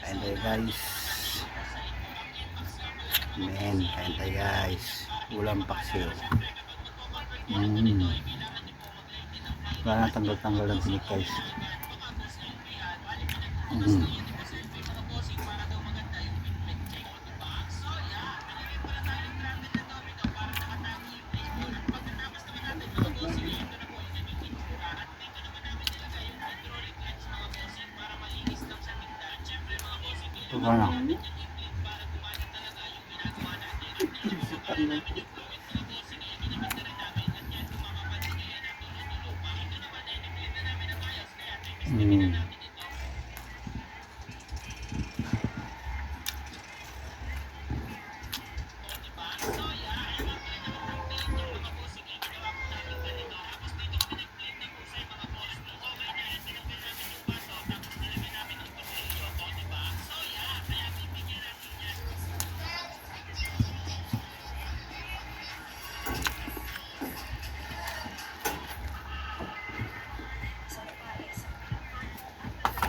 Kain tayo guys. Men, kain tayo guys. Ulam paksiw. Wala na tanggal-tanggal ng tinik guys. Ito ba na?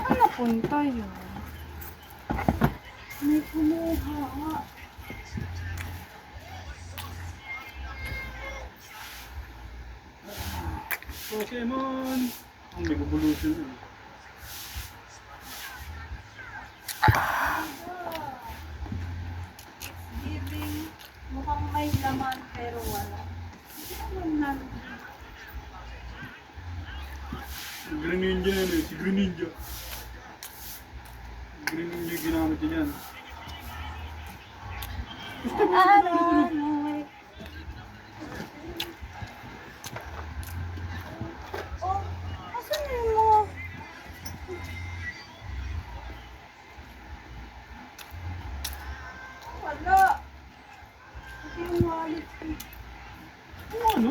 Ano punta yun? May kumuha. Pokemon! Ang may evolution yun. Giving. Mukhang may laman pero wala. Hindi naman namin. Greninja yan eh, si Greninja. Greninja ginamit niya yan. Oh, asan yun mo? Wala. Ito yung wallet ko. Ano?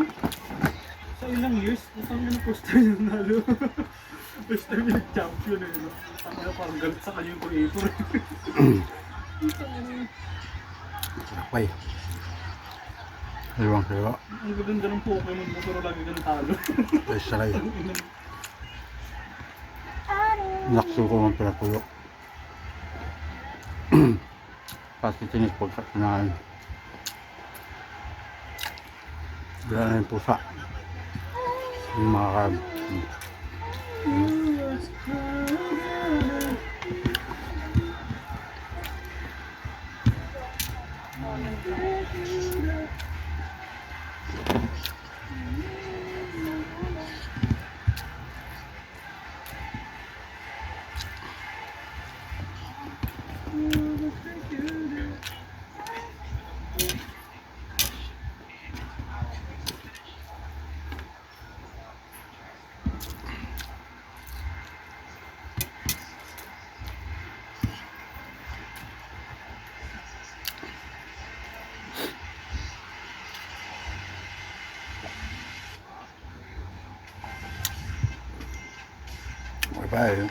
Sa ilang years, isang yung first time yung nalo. First time yung champion eh. No? Parang galit sa kanya yung creator. Sakpay. Dalawang kaya. Ang gaganda ng Pokemon mo pero lagi kang talo. Ay, saray. Nakso ko ng pinapuyo. Pati tinik pagka kinain. Wala na yung pusa. Yung mga karb. Bye-bye.